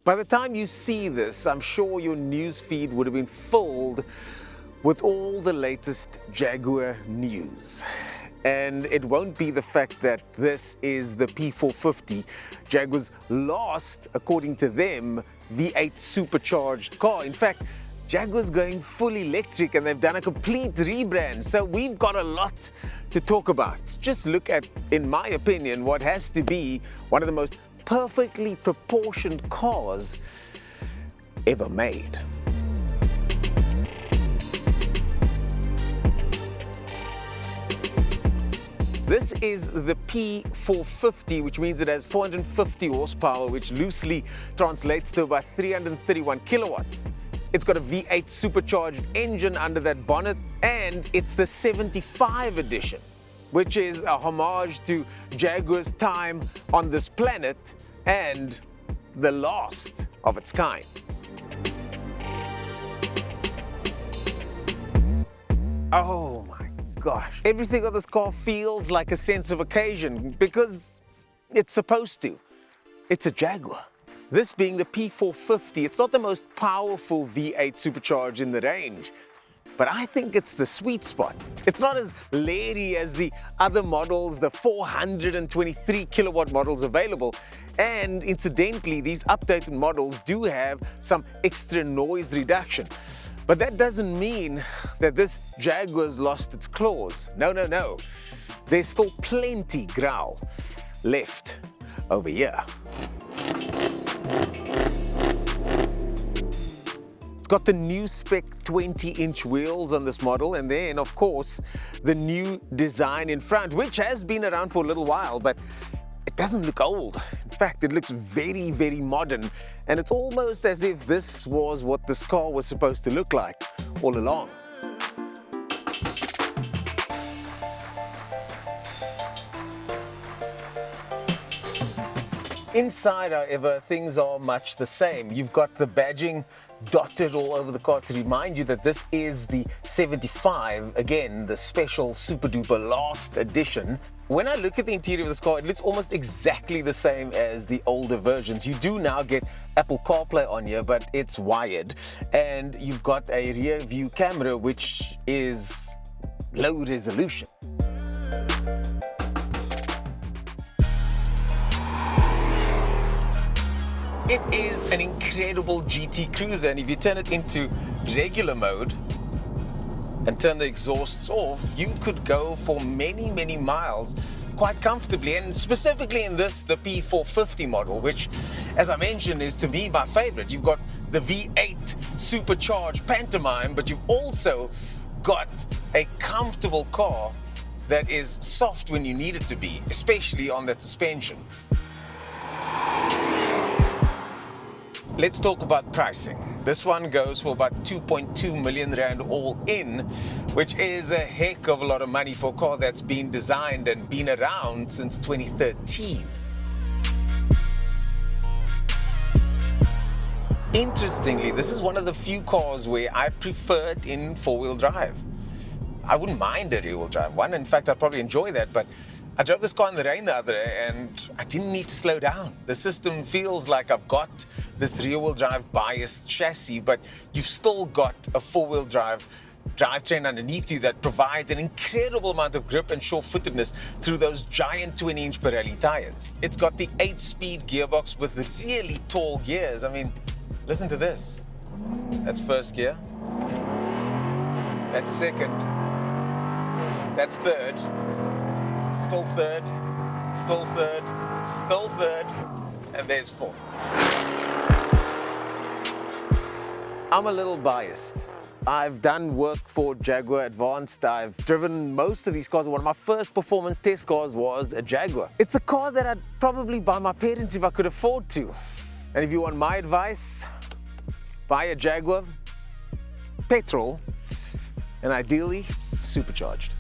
By the time you see this, I'm sure your news feed would have been filled with all the latest Jaguar news. And it won't be the fact that this is the P450, Jaguar's last, according to them, V8 supercharged car. In fact, Jaguar's going full electric and they've done a complete rebrand. So we've got a lot to talk about. Just look at, in my opinion, what has to be one of the most perfectly proportioned cars ever made. This is the P450, which means it has 450 horsepower, which loosely translates to about 331 kilowatts. It's got a V8 supercharged engine under that bonnet, and it's the 75 edition, which is a homage to Jaguar's time on this planet and the last of its kind. Oh my gosh. Everything on this car feels like a sense of occasion because it's supposed to. It's a Jaguar. This being the P450, it's not the most powerful V8 supercharged in the range, but I think it's the sweet spot. It's not as leery as the other models, the 423 kilowatt models available. And incidentally, these updated models do have some extra noise reduction. But that doesn't mean that this Jaguar's lost its claws. No, no, no. There's still plenty growl left over here. It's got the new spec 20-inch wheels on this model, and then, of course, the new design in front, which has been around for a little while, but it doesn't look old. In fact, it looks very, very modern, and it's almost as if this was what this car was supposed to look like all along. Inside, however, things are much the same. You've got the badging dotted all over the car to remind you that this is the 75, again, the special super duper last edition. When I look at the interior of this car, it looks almost exactly the same as the older versions. You do now get Apple CarPlay on here, but it's wired. And you've got a rear view camera, which is low resolution. It is an incredible GT cruiser, and if you turn it into regular mode and turn the exhausts off, you could go for many, many miles quite comfortably. And specifically in this, the P450 model, which, as I mentioned, is to me my favorite. You've got the V8 supercharged pantomime, but you've also got a comfortable car that is soft when you need it to be, especially on that suspension. Let's talk about pricing. This one goes for about 2.2 million rand all in, which is a heck of a lot of money for a car that's been designed and been around since 2013. Interestingly, this is one of the few cars where I prefer it in four-wheel drive. I wouldn't mind a rear-wheel drive one. In fact, I'd probably enjoy that, but I drove this car in the rain the other day and I didn't need to slow down. The system feels like I've got this rear-wheel drive biased chassis, but you've still got a four-wheel drive drivetrain underneath you that provides an incredible amount of grip and sure-footedness through those giant 20-inch Pirelli tires. It's got the 8-speed gearbox with really tall gears. I mean, listen to this. That's first gear. That's second. That's third. Still third, still third, still third, and there's fourth. I'm a little biased. I've done work for Jaguar Advanced. I've driven most of these cars. One of my first performance test cars was a Jaguar. It's the car that I'd probably buy my parents if I could afford to. And if you want my advice, buy a Jaguar, petrol, and ideally supercharged.